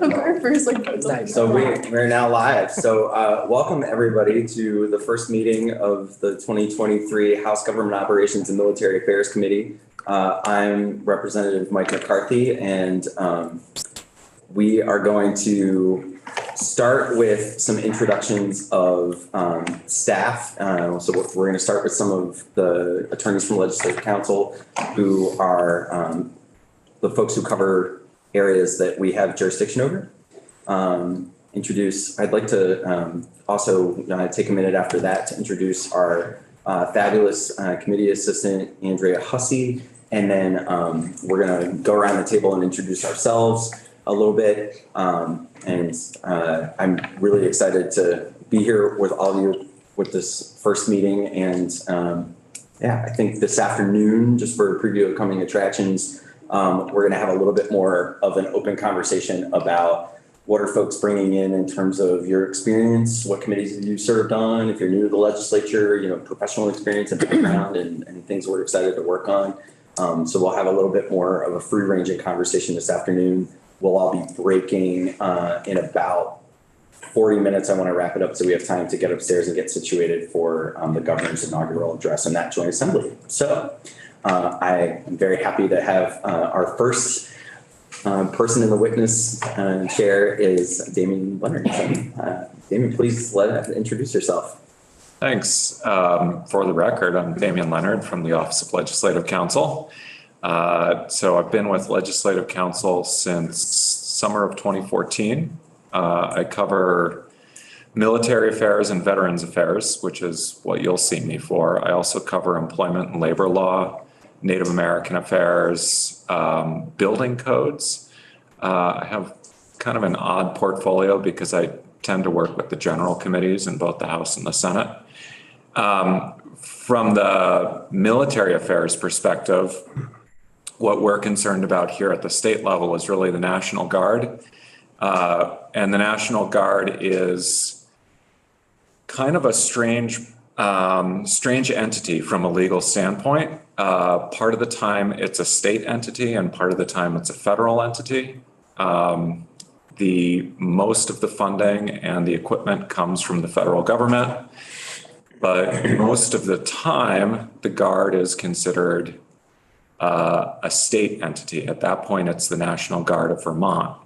Our first Nice. So we're now live. So welcome everybody to the first meeting of the 2023 House Government Operations and Military Affairs Committee. I'm Representative Mike McCarthy, and we are going to start with some introductions of staff. So we're going to start with some of the attorneys from Legislative Council, who are the folks who cover areas that we have jurisdiction over. I'd like to also take a minute after that to introduce our fabulous committee assistant, Andrea Hussey, and then we're going to go around the table and introduce ourselves a little bit. I'm really excited to be here with all of you with this first meeting. And I think this afternoon, just for a preview of coming attractions, we're going to have a little bit more of an open conversation about what are folks bringing in terms of your experience, what committees have you served on, if you're new to the legislature, professional experience and background and things we're excited to work on. So we'll have a little bit more of a free-ranging conversation this afternoon. We'll all be breaking in about 40 minutes. I want to wrap it up so we have time to get upstairs and get situated for the governor's inaugural address and that joint assembly. So I am very happy to have our first person in the witness chair is Damian Leonard. Damian, please introduce yourself. Thanks. For the record, I'm Damian Leonard from the Office of Legislative Counsel. So I've been with Legislative Counsel since summer of 2014. I cover military affairs and veterans affairs, which is what you'll see me for. I also cover employment and labor law, Native American affairs, building codes. I have kind of an odd portfolio because I tend to work with the general committees in both the House and the Senate. From the military affairs perspective, what we're concerned about here at the state level is really the National Guard. And the National Guard is kind of a strange entity from a legal standpoint. Part of the time it's a state entity and part of the time it's a federal entity. Most of the funding and the equipment comes from the federal government, but most of the time the Guard is considered a state entity. At that point, it's the National Guard of Vermont.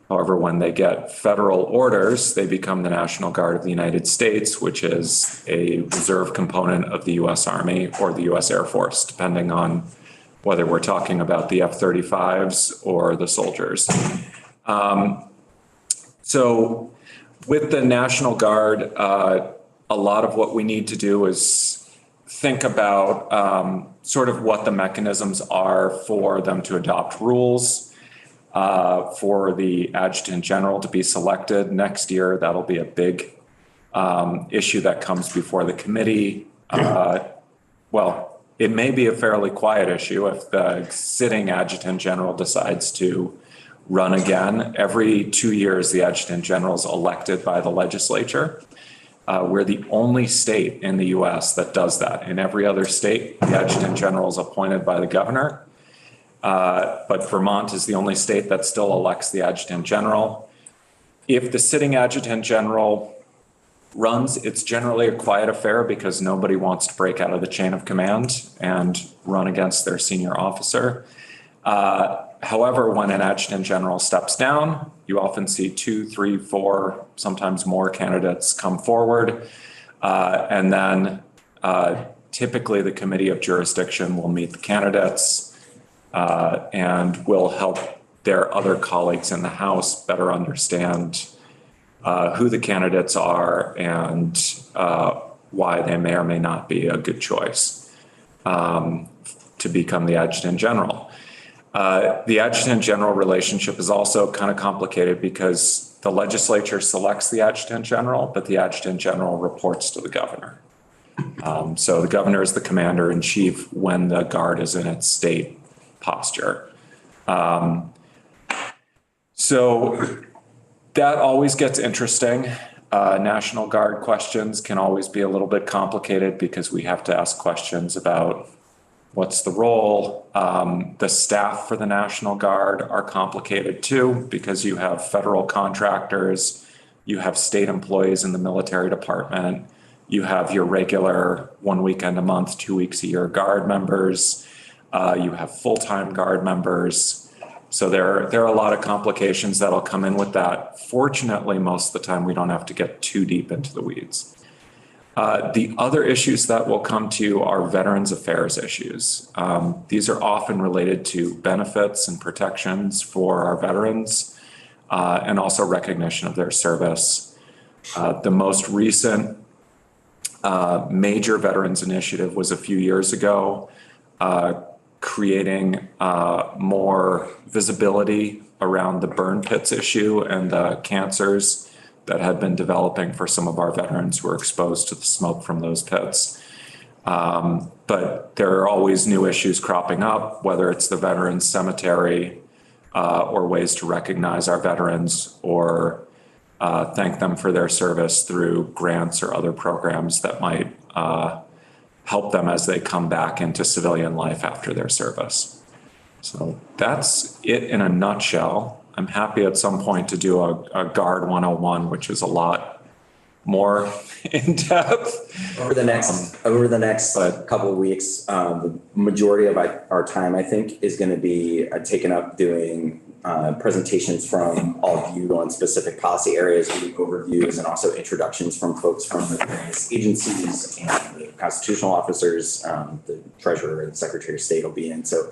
However, when they get federal orders, they become the National Guard of the United States, which is a reserve component of the U.S. Army or the U.S. Air Force, depending on whether we're talking about the F-35s or the soldiers. So with the National Guard, a lot of what we need to do is think about sort of what the mechanisms are for them to adopt rules, for the Adjutant General to be selected next year. That'll be a big issue that comes before the committee. Well, it may be a fairly quiet issue if the sitting Adjutant General decides to run again. Every 2 years, the Adjutant General is elected by the legislature. We're the only state in the U.S. that does that. In every other state, the Adjutant General is appointed by the governor. But Vermont is the only state that still elects the Adjutant General. If the sitting Adjutant General runs, it's generally a quiet affair because nobody wants to break out of the chain of command and run against their senior officer. However, when an Adjutant General steps down, you often see 2, 3, 4, sometimes more candidates come forward. And then typically the Committee of Jurisdiction will meet the candidates and will help their other colleagues in the House better understand who the candidates are and why they may or may not be a good choice to become the Adjutant General. The Adjutant General relationship is also kind of complicated because the legislature selects the Adjutant General, but the Adjutant General reports to the governor. So the governor is the commander in chief when the Guard is in its state posture. So that always gets interesting. National Guard questions can always be a little bit complicated because we have to ask questions about What's the role? The staff for the National Guard are complicated too, because you have federal contractors, you have state employees in the military department, you have your regular 1 weekend a month, 2 weeks a year Guard members, you have full-time Guard members. So there are a lot of complications that'll come in with that. Fortunately, most of the time we don't have to get too deep into the weeds. The other issues that will come to are Veterans Affairs issues. These are often related to benefits and protections for our veterans, and also recognition of their service. The most recent major veterans initiative was a few years ago, creating more visibility around the burn pits issue and the cancers that had been developing for some of our veterans who were exposed to the smoke from those pits. But there are always new issues cropping up, whether it's the veterans cemetery or ways to recognize our veterans or thank them for their service through grants or other programs that might help them as they come back into civilian life after their service. So that's it in a nutshell. I'm happy at some point to do a Guard 101, which is a lot more in depth. Over the next couple of weeks, the majority of our time, I think, is going to be taken up doing presentations from all of you on specific policy areas, doing overviews, and also introductions from folks from the various agencies and the constitutional officers. The treasurer and secretary of state will be in. So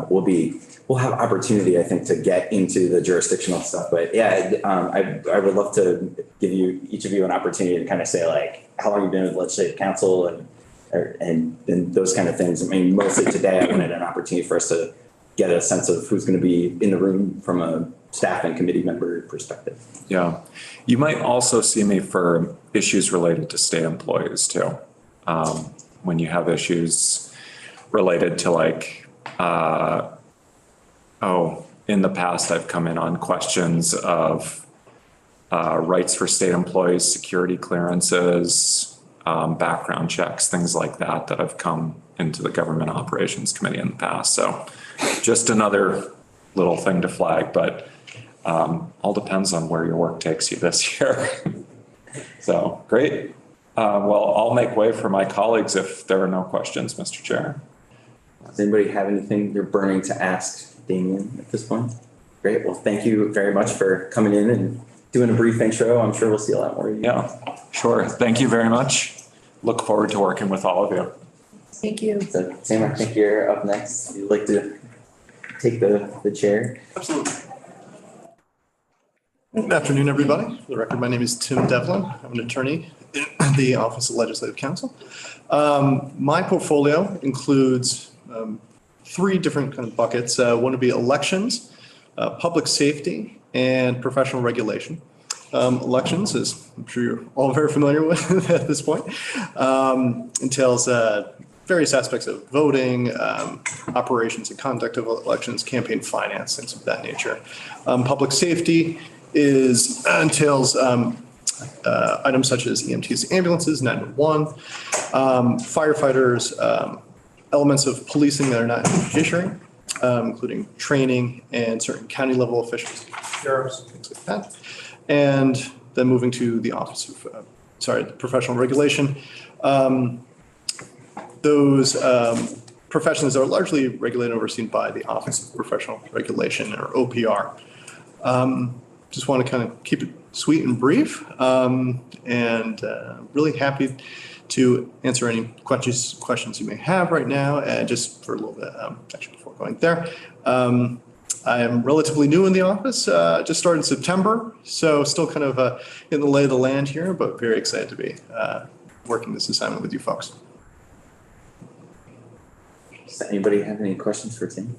we'll have opportunity, I think, to get into the jurisdictional stuff. But yeah, I would love to give each of you an opportunity to kind of say, like, how long you've been with legislative council and those kind of things. I mean, mostly today I wanted an opportunity for us to get a sense of who's going to be in the room from a staff and committee member perspective. Yeah. You might also see me for issues related to state employees too. When you have issues related to in the past, I've come in on questions of rights for state employees, security clearances, background checks, things like that have come into the Government Operations Committee in the past. So just another little thing to flag, but all depends on where your work takes you this year. So great. Well, I'll make way for my colleagues if there are no questions, Mr. Chair. Does anybody have anything they're burning to ask Damien at this point? Great. Well, thank you very much for coming in and doing a brief intro. I'm sure we'll see a lot more of you. Yeah, sure. Thank you very much. Look forward to working with all of you. Thank you. So, Sam, I think you're up next. You'd like to take the chair? Absolutely. Good afternoon, everybody. For the record, my name is Tim Devlin. I'm an attorney in the Office of Legislative Counsel. My portfolio includes three different kind of buckets. One would be elections, public safety, and professional regulation. Elections, as I'm sure you're all very familiar with at this point, entails various aspects of voting, operations and conduct of elections, campaign finance, things of that nature. Public safety entails items such as EMTs, ambulances, 911, firefighters, elements of policing that are not in the judiciary, including training and certain county level officials, sheriffs, things like that. And then moving to the Office of, the professional regulation. Those professions are largely regulated and overseen by the Office of Professional Regulation, or OPR. Just want to kind of keep it sweet and brief, and really happy to answer any questions you may have right now. And just for a little bit, actually before going there, I am relatively new in the office, just started in September, so still kind of in the lay of the land here, but very excited to be working this assignment with you folks. Does anybody have any questions for Tim?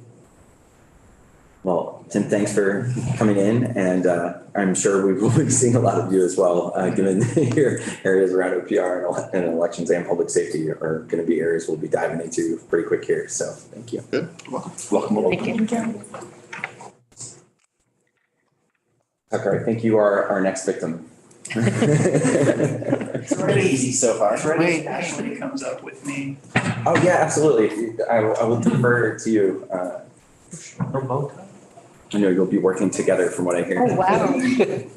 Well, Tim, thanks for coming in, and I'm sure we will be seeing a lot of you as well, given your areas around OPR and elections and public safety are going to be areas we'll be diving into pretty quick here. So thank you. Good. Welcome. Thank you. Tucker, I think you are our next victim. Pretty easy so far. Freddie actually comes up with me. Oh, yeah, absolutely. I will defer to you. I know you'll be working together from what I hear. Oh, wow.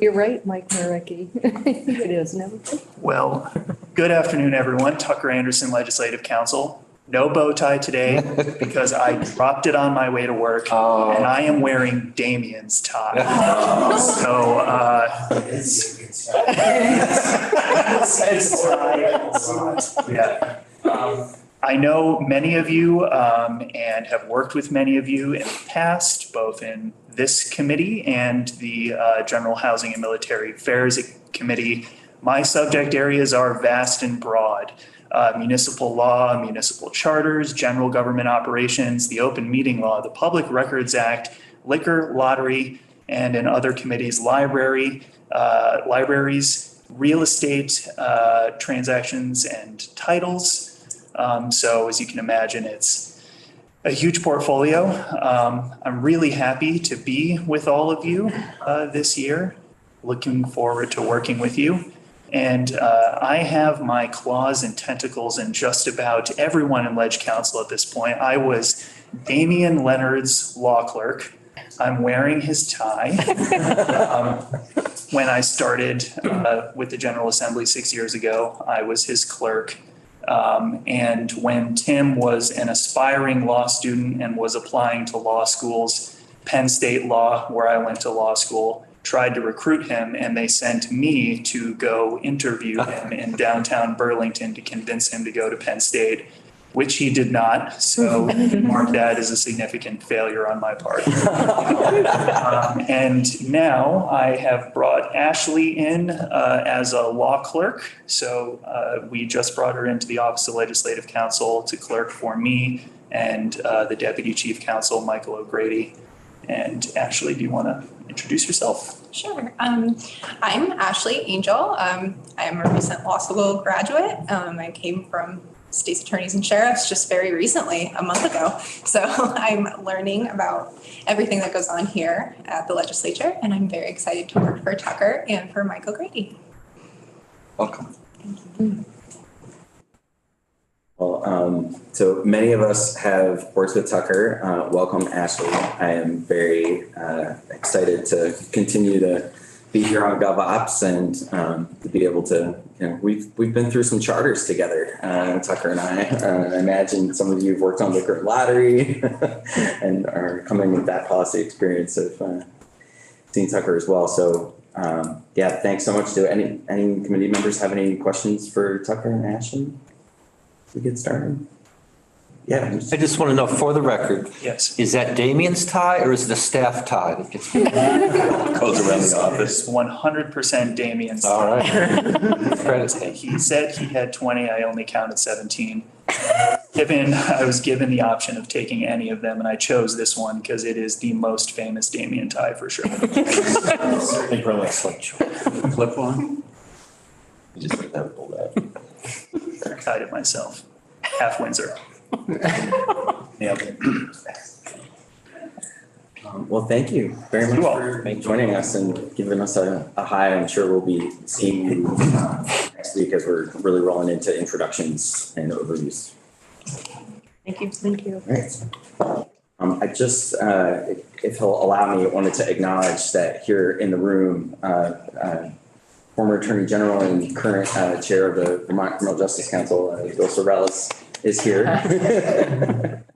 You're right, Mike Marecki. It is never. Well, good afternoon, everyone. Tucker Anderson, Legislative Counsel. No bow tie today because I dropped it on my way to work and I am wearing Damien's tie. So, yeah. I know many of you and have worked with many of you in the past, both in this committee and the General Housing and Military Affairs Committee. My subject areas are vast and broad. Municipal law, municipal charters, general government operations, the open meeting law, the Public Records Act, liquor, lottery, and in other committees, libraries, real estate transactions and titles. So as you can imagine, it's a huge portfolio. I'm really happy to be with all of you this year. Looking forward to working with you. And I have my claws and tentacles in just about everyone in Ledge Council at this point. I was Damien Leonard's law clerk. I'm wearing his tie. When I started with the General Assembly 6 years ago, I was his clerk. And when Tim was an aspiring law student and was applying to law schools, Penn State Law, where I went to law school, tried to recruit him, and they sent me to go interview him in downtown Burlington to convince him to go to Penn State, which he did not. So mark that as a significant failure on my part. And now I have brought Ashley in as a law clerk. So we just brought her into the Office of Legislative Counsel to clerk for me and the Deputy Chief Counsel, Michael O'Grady. And Ashley, do you want to introduce yourself? Sure. I'm Ashley Angel. I am a recent law school graduate. I came from state's attorneys and sheriffs just very recently, a month ago. So I'm learning about everything that goes on here at the legislature, and I'm very excited to work for Tucker and for Michael Grady. Welcome. Well, so many of us have worked with Tucker. Welcome, Ashley. I am very excited to continue to be here on GovOps and to be able to, we've been through some charters together, Tucker and I. I imagine some of you have worked on liquor and lottery and are coming with that policy experience of seeing Tucker as well. So yeah, thanks so much. Do any committee members have any questions for Tucker and Ashley? We get started. Yeah. I just want to know, for the record, Yes. is that Damien's tie or is it a staff tie that gets goes around the office? It's 100% Damien's. All right. Credit. He said he had 20. I only counted 17. I was given the option of taking any of them, and I chose this one because it is the most famous Damien tie for sure. Certainly probably a slingshot. Flip one. You just like that pulled out. I tied it myself. Half Windsor. Nailed it. Well, thank you very much for joining us and giving us a hi. I'm sure we'll be seeing you next week as we're really rolling into introductions and overviews. Thank you. Thank you. All right. I just, if he'll allow me, wanted to acknowledge that here in the room, former Attorney General and current chair of the Vermont Criminal Justice Council, Bill Sorrells, is here.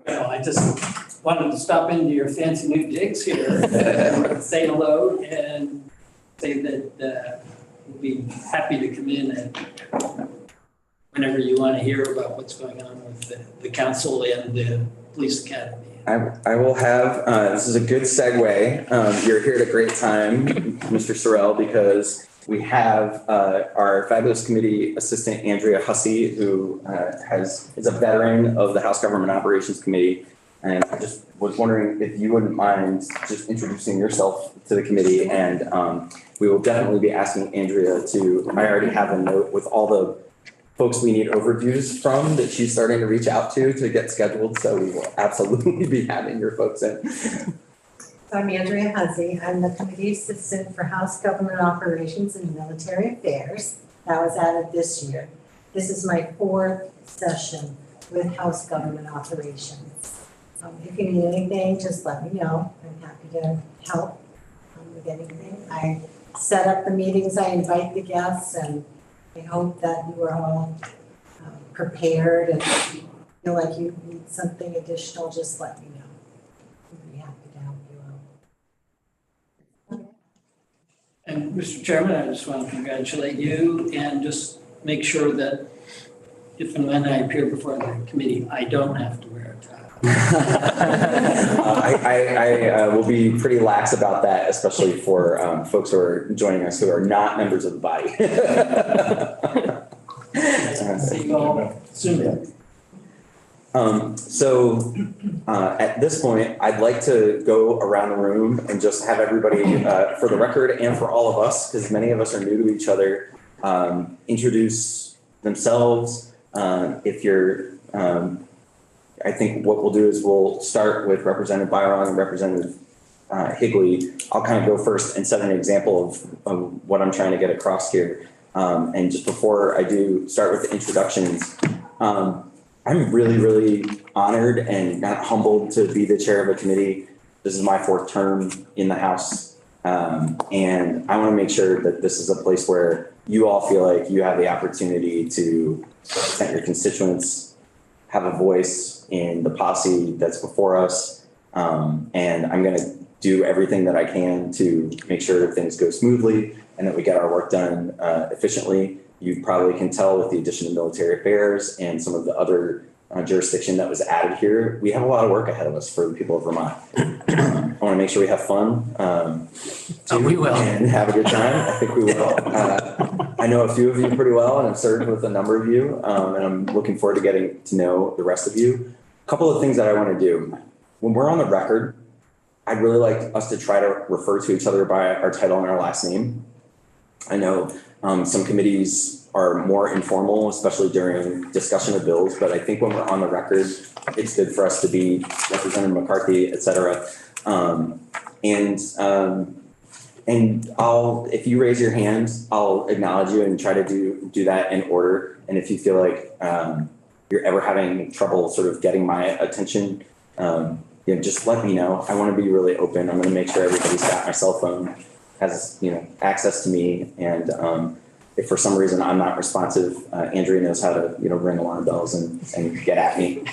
Well, I just wanted to stop into your fancy new digs here, say hello and say that we'll be happy to come in and whenever you want to hear about what's going on with the council and the police academy. I will have, this is a good segue. You're here at a great time, Mr. Sorrell, because we have our fabulous committee assistant, Andrea Hussey, who is a veteran of the House Government Operations Committee. And I just was wondering if you wouldn't mind just introducing yourself to the committee. And we will definitely be asking Andrea I already have a note with all the folks we need overviews from that she's starting to reach out to get scheduled. So we will absolutely be having your folks in. So I'm Andrea Hussey. I'm the committee assistant for House Government Operations and Military Affairs. that was added this year. This is my 4th session with House Government Operations. If you need anything, just let me know. I'm happy to help with anything. I set up the meetings, I invite the guests, and I hope that you are all prepared, and if you feel like you need something additional, just let me know. I'd be happy to help you out. And Mr. Chairman, I just want to congratulate you and just make sure that if and when I appear before the committee, I don't have to wear a tie. I will be pretty lax about that, especially for folks who are joining us who are not members of the body. See you all soon. At this point, I'd like to go around the room and just have everybody, for the record and for all of us, because many of us are new to each other, introduce themselves. If you're, I think what we'll do is we'll start with Representative Byron and Representative Higley. I'll kind of go first and set an example of what I'm trying to get across here. And just before I do start with the introductions, I'm really, really honored and humbled to be the chair of a committee. This is my 4th term in the House. And I want to make sure that this is a place where you all feel like you have the opportunity to represent your constituents, have a voice in the policy that's before us. And I'm going to do everything that I can to make sure things go smoothly and that we get our work done efficiently. You probably can tell with the addition of military affairs and some of the other jurisdiction that was added here, we have a lot of work ahead of us for the people of Vermont. I want to make sure we have fun. We will. And have a good time. I think we will. I know a few of you pretty well, and I've served with a number of you, and I'm looking forward to getting to know the rest of you. A couple of things that I want to do. When we're on the record, I'd really like us to try to refer to each other by our title and our last name. I know some committees are more informal, especially during discussion of bills, but I think when we're on the record, it's good for us to be Representative McCarthy, et cetera. And if you raise your hand, I'll acknowledge you and try to do that in order. And if you feel like you're ever having trouble sort of getting my attention, just let me know. I want to be really open. I'm going to make sure everybody's got my cell phone, has access to me, and if for some reason I'm not responsive, Andrea knows how to ring alarm bells and get at me.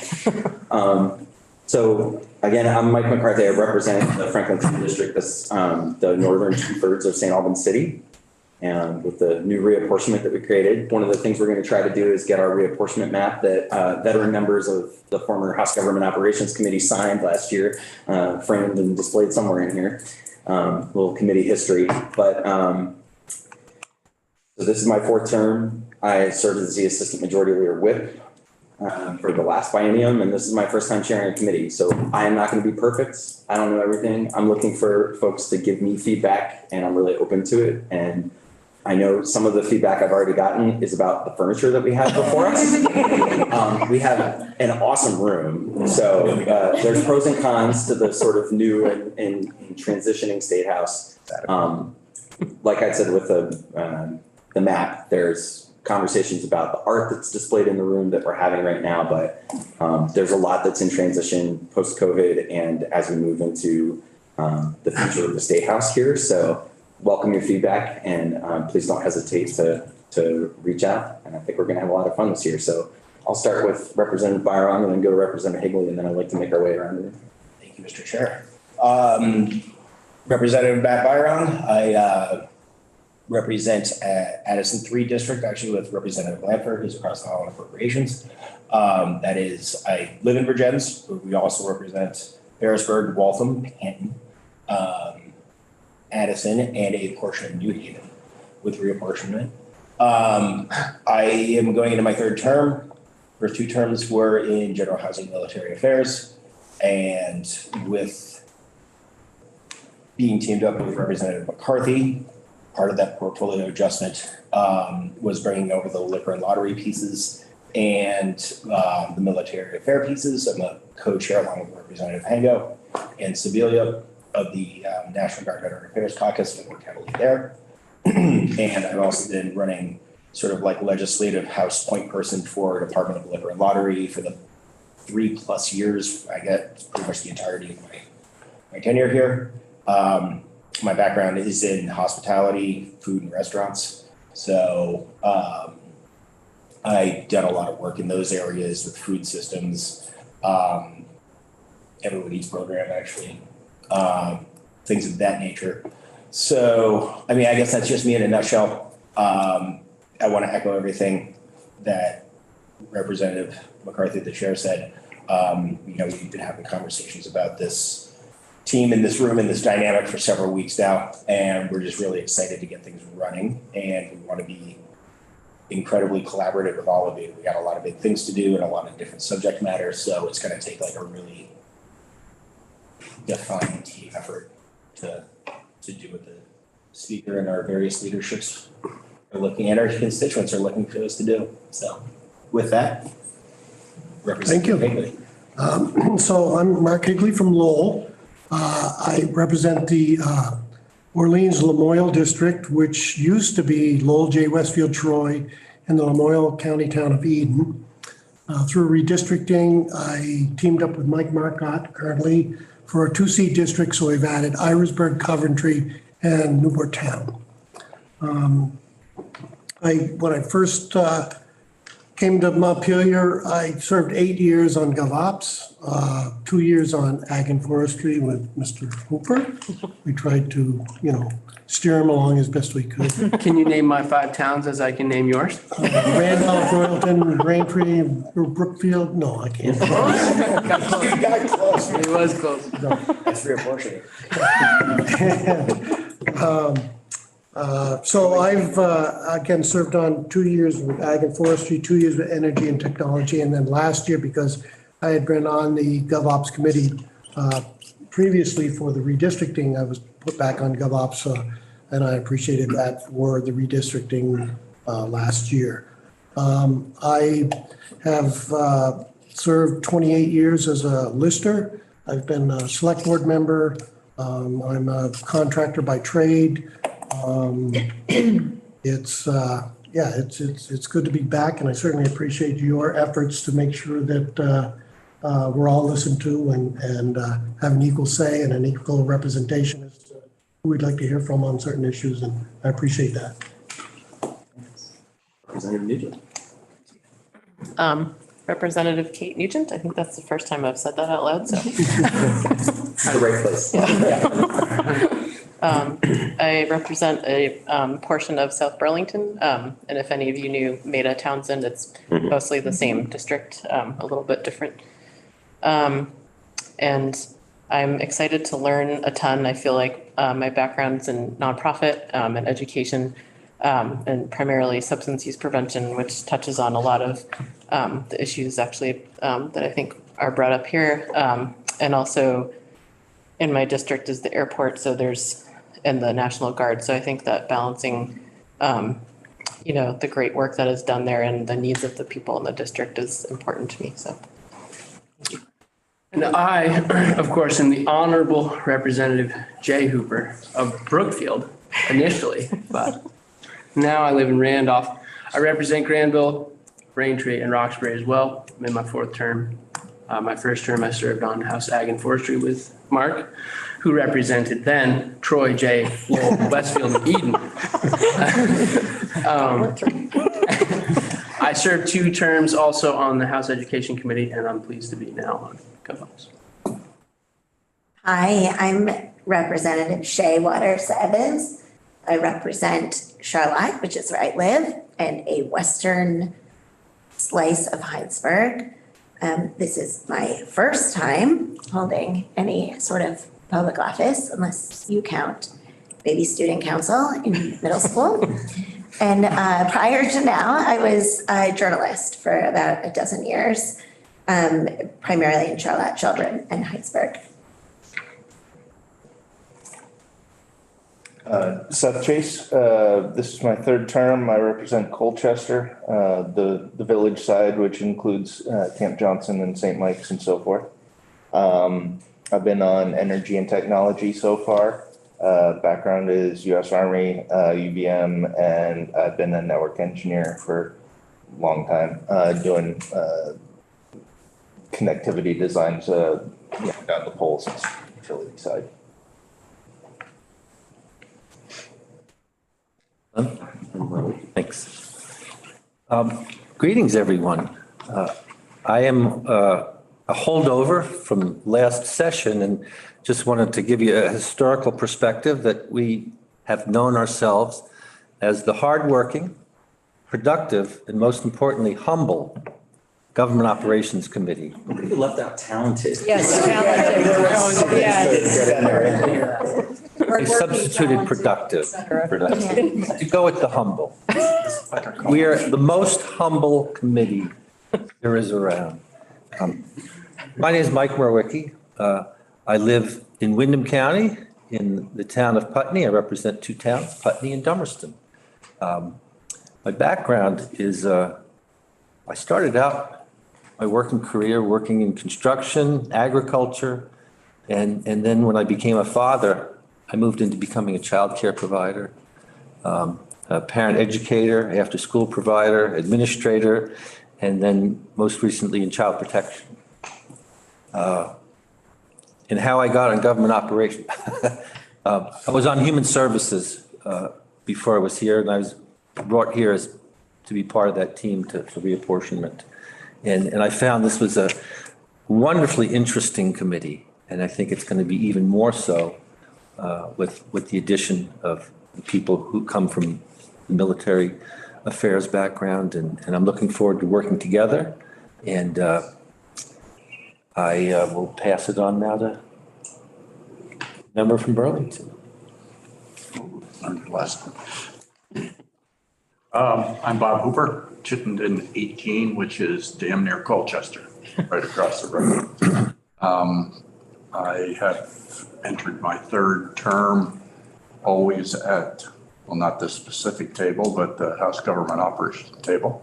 So again, I'm Mike McCarthy. I represent the Franklin School District, the northern 2/3 of St. Albans City. And with the new reapportionment that we created, one of the things we're going to try to do is get our reapportionment map that veteran members of the former House Government Operations Committee signed last year, framed and displayed somewhere in here. Little committee history. But so this is my 4th term. I served as the Assistant Majority Leader Whip for the last biennium, and this is my first time chairing a committee. So I am not going to be perfect. I don't know everything. I'm looking for folks to give me feedback, and I'm really open to it. And I know some of the feedback I've already gotten is about the furniture that we have before us. We have an awesome room. So there's pros and cons to the sort of new and transitioning State House. Like I said with the map, there's conversations about the art that's displayed in the room that we're having right now, but there's a lot that's in transition post-COVID and as we move into the future of the State House here. So welcome your feedback, and please don't hesitate to reach out. And I think we're going to have a lot of fun this year. So I'll start with Representative Byron and then go to Representative Higley, and then I'd like to make our way around here. Thank you, Mr. Chair. Representative Matt Byron, I represent Addison 3 District, actually with Representative Blanford, who's across the hall on appropriations. That is, I live in Virgins, but we also represent Harrisburg, Waltham, Canton, Addison, and a portion of New Haven with reapportionment. I am going into my 3rd term. First 2 terms were in general housing, military affairs, and with being teamed up with Representative McCarthy, part of that portfolio adjustment was bringing over the liquor and lottery pieces and the military affair pieces. I'm a co-chair along with Representative Hango and Sibilia of the National Guard Veteran Affairs Caucus. I work heavily there. And I've also been running sort of like legislative house point person for Department of Liquor and Lottery for the 3+ years. I get pretty much the entirety of my tenure here. My background is in hospitality, food and restaurants. So I done a lot of work in those areas with food systems, Everyone Eats program actually, things of that nature. So, I mean, I guess that's just me in a nutshell. I want to echo everything that Representative McCarthy, the chair, said. We've been having conversations about this team in this room and this dynamic for several weeks now, and we're just really excited to get things running, and we want to be incredibly collaborative with all of you. We got a lot of big things to do and a lot of different subject matters, so it's going to take like a really defined team effort to do what the speaker and our various leaderships are looking at, our constituents are looking for us to do. So with that, Representative Higley. So I'm Mark Higley from Lowell. I represent the Orleans Lamoille District, which used to be Lowell, J. Westfield, Troy, and the Lamoille County town of Eden. Through redistricting, I teamed up with Mike Marcotte currently for a 2-seat district, so we've added Irisburg, Coventry, and Newport Town. When I first came to Montpelier, I served 8 years on GovOps, 2 years on Ag and Forestry with Mr. Hooper. We tried to, steer him along as best we could. Can you name my 5 towns as I can name yours? Randolph, Royalton, Braintree, Brookfield. No, I can't. You got close. It was close. That's reapportioning. So I've, again, served on 2 years with Ag and Forestry, 2 years with Energy and Technology, and then last year, because I had been on the GovOps committee previously for the redistricting, I was put back on GovOps, and I appreciated that for the redistricting last year. I have served 28 years as a lister. I've been a select board member. I'm a contractor by trade. It's good to be back, and I certainly appreciate your efforts to make sure that we're all listened to and have an equal say and an equal representation as to who we'd like to hear from on certain issues, and I appreciate that. Representative Nugent. Representative Kate Nugent. I think that's the first time I've said that out loud, so. It's the right place. I represent a portion of South Burlington, and if any of you knew Maida Townsend, it's mostly the same district, a little bit different. And I'm excited to learn a ton. I feel like my background's in nonprofit and education, and primarily substance use prevention, which touches on a lot of the issues actually that I think are brought up here. And also in my district is the airport, so and the National Guard. So I think that balancing, the great work that is done there and the needs of the people in the district is important to me, so. And I, of course, am the Honorable Representative Jay Hooper of Brookfield initially, but now I live in Randolph. I represent Granville, Braintree, and Roxbury as well. I'm in my 4th term. My first term I served on House Ag and Forestry with Mark, who represented then Troy, Jay, Lowell, Westfield, and Eden. I served 2 terms also on the House Education Committee, and I'm pleased to be now on GovOps. Hi, I'm Representative Shay Waters Evans. I represent Charlotte, which is where I live, and a western slice of Heinsberg. This is my first time holding any sort of public office, unless you count baby student council in middle school. And prior to now, I was a journalist for about a dozen years, primarily in Charlotte, Children, and Heinsberg. Seth Chase, this is my 3rd term. I represent Colchester, the village side, which includes Camp Johnson and St. Mike's and so forth. I've been on Energy and Technology so far. Background is US Army, UVM, and I've been a network engineer for a long time, doing connectivity designs down the poles and utility side. Thanks. Greetings, everyone. I am a holdover from last session and just wanted to give you a historical perspective that we have known ourselves as the hardworking, productive, and most importantly, humble Government Operations Committee. You left out talented. Yes, talented. Yes. I substituted productive to go with the humble. We are the most humble committee there is around. My name is Mike Merwicki. I live in Windham County in the town of Putney. I represent two towns, Putney and Dummerston. My background is I started out my working career working in construction, agriculture, and then when I became a father, I moved into becoming a child care provider, a parent educator, after school provider, administrator, and then most recently in child protection. And how I got on government operations. I was on human services before I was here, and I was brought here to be part of that team for reapportionment. And I found this was a wonderfully interesting committee, and I think it's going to be even more so with the addition of the people who come from the military affairs background, and I'm looking forward to working together. And I will pass it on now to a member from Burlington. I'm Bob Hooper, Chittenden 18, which is damn near Colchester, right across the road. I have entered my third term always at, well, not this specific table, but the House Government Operations table.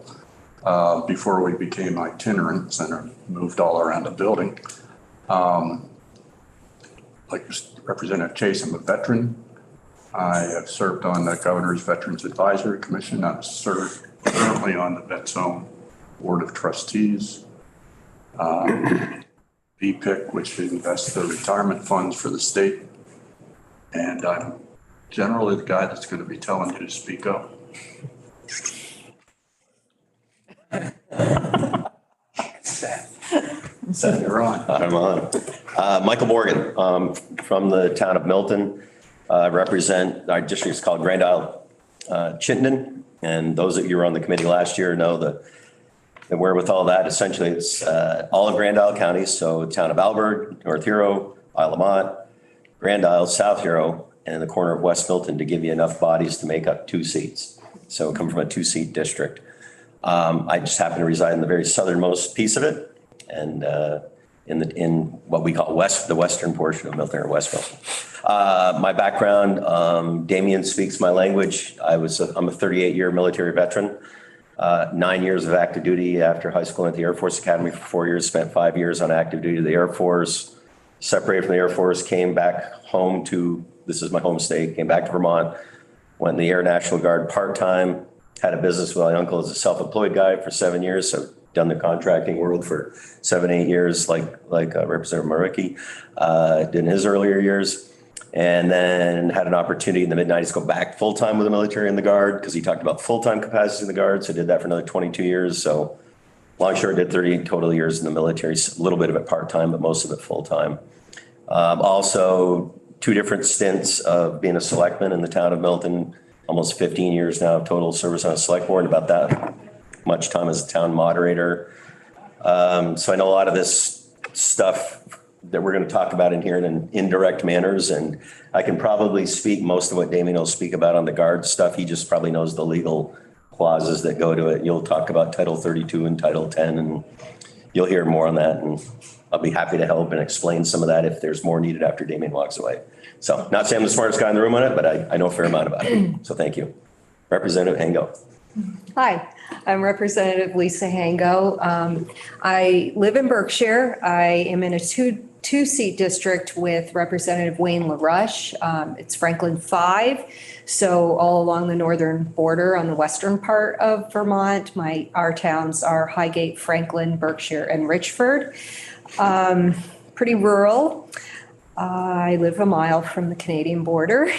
Before we became itinerants and moved all around the building. Like Representative Chase, I'm a veteran. I have served on the Governor's Veterans Advisory Commission. I'm served currently on the VetZone Board of Trustees. VPIC, which invests the retirement funds for the state. And I'm generally the guy that's going to be telling you to speak up. Seth, you're on. I'm on. Michael Morgan, from the town of Milton. Represent, our district is called Grand Isle, Chittenden. And those of you who were on the committee last year know the wherewithal that essentially it's all of Grand Isle counties. So town of Alburgh, North Hero, Isle of Mont, Grand Isle, South Hero, and in the corner of West Milton to give you enough bodies to make up 2 seats. So come from a 2-seat district. I just happen to reside in the very southernmost piece of it, and in what we call the western portion of Milton or West Milton. My background, Damien speaks my language. I'm a 38-year military veteran. 9 years of active duty after high school at the Air Force Academy for 4 years, spent 5 years on active duty to the Air Force, separated from the Air Force, came back home this is my home state, came back to Vermont, went in the Air National Guard part-time, had a business with my uncle as a self-employed guy for 7 years. So done the contracting world for 7-8 years, like Representative Merwicki did in his earlier years. And then had an opportunity in the mid-90s to go back full-time with the military in the Guard because he talked about full-time capacity in the Guard. So I did that for another 22 years. So long short, did 30 total years in the military, a little bit of it part-time, but most of it full-time. Also 2 different stints of being a selectman in the town of Milton, almost 15 years now of total service on a select board, about that much time as a town moderator. So I know a lot of this stuff that we're going to talk about in here in indirect manners, and I can probably speak most of what Damien will speak about on the Guard stuff. He just probably knows the legal clauses that go to it. You'll talk about Title 32 and Title 10, and you'll hear more on that, and I'll be happy to help and explain some of that if there's more needed after Damien walks away. So not saying I'm the smartest guy in the room on it, but I know a fair amount about it. So thank you. Representative Hango. Hi, I'm Representative Lisa Hango. I live in Berkshire. I am in a two-seat district with Representative Wayne LaRush. It's Franklin 5, so all along the northern border on the western part of Vermont. Our towns are Highgate, Franklin, Berkshire, and Richford. Pretty rural. I live a mile from the Canadian border.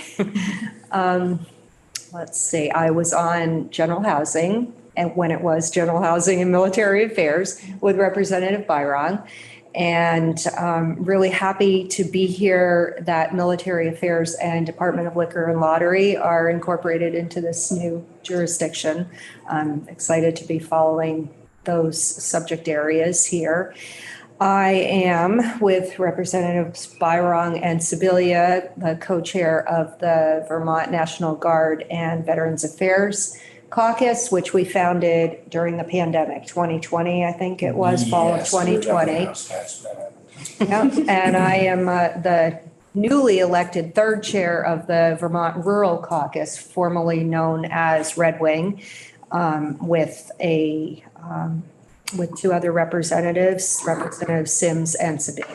Let's see, I was on General Housing, and when it was General Housing and Military Affairs with Representative Byron. And really happy to be here that Military Affairs and Department of Liquor and Lottery are incorporated into this new jurisdiction. I'm excited to be following those subject areas here. I am with Representatives Byron and Sibilia, the co-chair of the Vermont National Guard and Veterans Affairs Caucus, which we founded during the pandemic, 2020, I think it was, fall of 2020. Yeah, and I am the newly elected third chair of the Vermont Rural Caucus, formerly known as Red Wing, with two other representatives, Representative Sims and Sabine.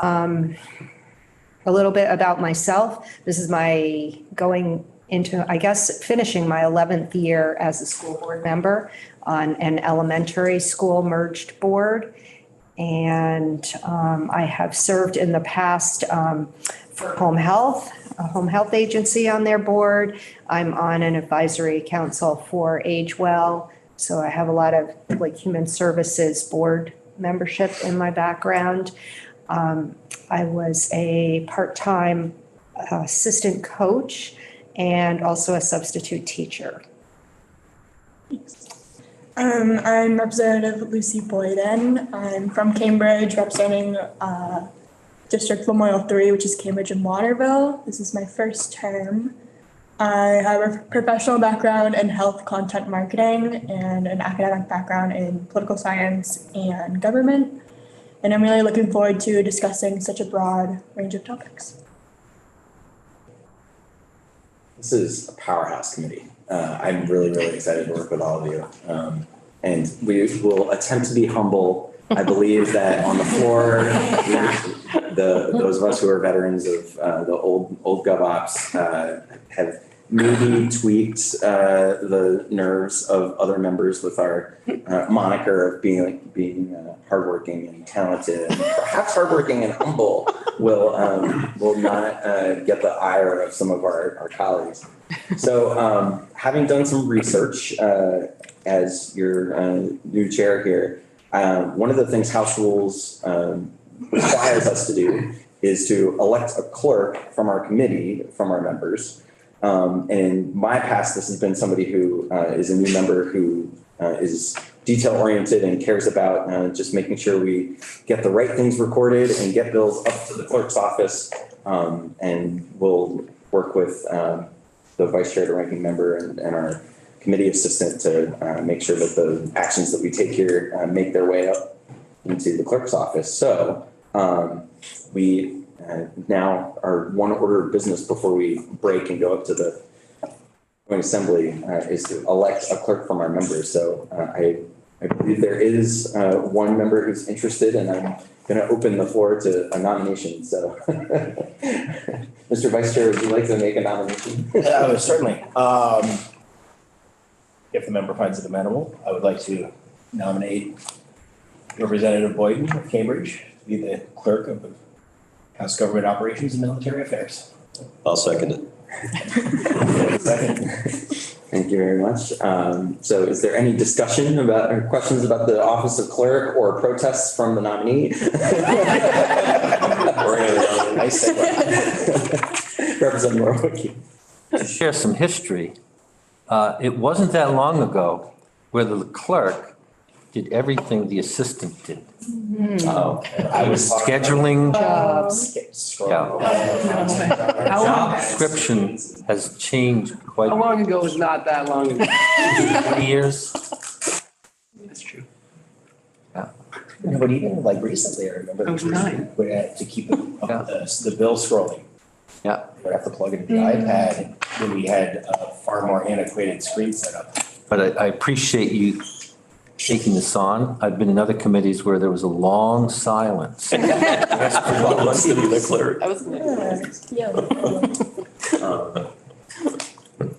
A little bit about myself. This is my finishing my 11th year as a school board member on an elementary school merged board. And I have served in the past for Home Health, a home health agency on their board. I'm on an advisory council for Age Well. So I have a lot of human services board membership in my background. I was a part-time assistant coach and also a substitute teacher. I'm Representative Lucy Boyden. I'm from Cambridge, representing District Lamoille 3, which is Cambridge and Waterville. This is my first term. I have a professional background in health content marketing and an academic background in political science and government. And I'm really looking forward to discussing such a broad range of topics. This is a powerhouse committee. I'm really, really excited to work with all of you. And we will attempt to be humble. I believe that on the floor, those of us who are veterans of the old GovOps have maybe tweaked the nerves of other members with our moniker of being hardworking and talented, and perhaps hardworking and humble will not get the ire of some of our colleagues. So having done some research as your new chair here, one of the things House Rules requires us to do is to elect a clerk from our committee, from our members. And in my past, this has been somebody who is a new member who is detail oriented and cares about just making sure we get the right things recorded and get bills up to the clerk's office. And we'll work with the vice chair, the ranking member, and our committee assistant to make sure that the actions that we take here make their way up into the clerk's office. So we now our one order of business before we break and go up to the joint assembly is to elect a clerk from our members. So I believe there is one member who's interested, and I'm going to open the floor to a nomination. So Mr. Vice Chair, would you like to make a nomination? Certainly. If the member finds it amenable, I would like to nominate Representative Boyden of Cambridge to be the clerk of the House Government Operations and Military Affairs. I'll second it. Second. Thank you very much. So is there any discussion about or questions about the office of clerk or protests from the nominee? Nice segue. Representative Morowicki. To share some history, it wasn't that long ago where the clerk did everything the assistant did. I was scheduling jobs. Job description has changed quite. How long ago was not that long ago? 20 years. That's true. Yeah. No, but even like recently, I remember. I was 9. We had to keep the bill scrolling. Yeah. We'd have to plug it into the iPad when we had a far more antiquated screen setup. But I appreciate you taking this on. I've been in other committees where there was a long silence. I was.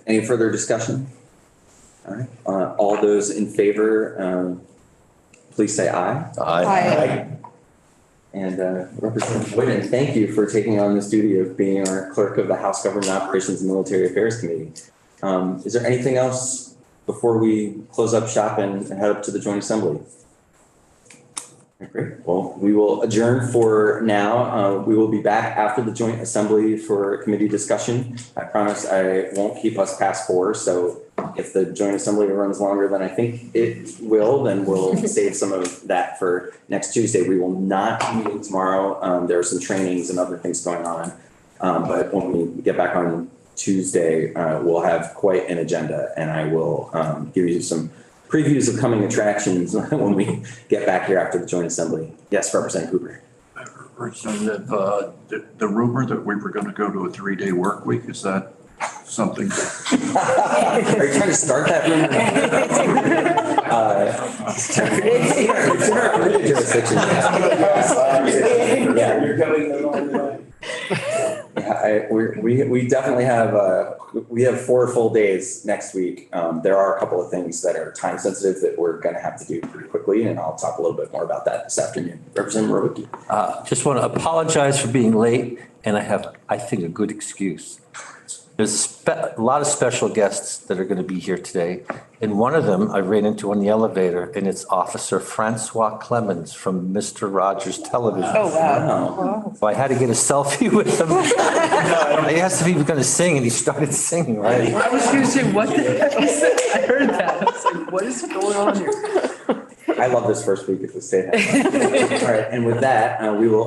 Any further discussion? All right, all those in favor, please say aye. Aye. And Representative Boyden, thank you for taking on this duty of being our clerk of the House Government Operations and Military Affairs Committee. Is there anything else before we close up shop and head up to the Joint Assembly? Okay, great. Well, we will adjourn for now. We will be back after the Joint Assembly for committee discussion. I promise I won't keep us past 4. So if the Joint Assembly runs longer than I think it will, then we'll save some of that for next Tuesday. We will not be meeting tomorrow. There are some trainings and other things going on. But when we get back on Tuesday, we'll have quite an agenda, and I will give you some previews of coming attractions when we get back here after the Joint Assembly. Yes, Representative Cooper. Representative, the rumor that we were going to go to a 3-day work week, is that something? Are you trying to start that rumor? It's in our permitted jurisdiction. Yeah, you're going the wrong way. Yeah, we definitely have, we have 4 full days next week. There are a couple of things that are time sensitive that we're going to have to do pretty quickly, and I'll talk a little bit more about that this afternoon. Representative Morawicki. Just want to apologize for being late, and I have, I think, a good excuse. There's a lot of special guests that are going to be here today. And one of them I ran into on the elevator, and it's Officer Francois Clemens from Mr. Rogers Television. Oh, wow. So I had to get a selfie with him. I asked if he was going to sing, and he started singing, right? I was going to say, what the heck is that? I heard that. I was like, what is going on here? I love this first week at the State House. All right, and with that, we will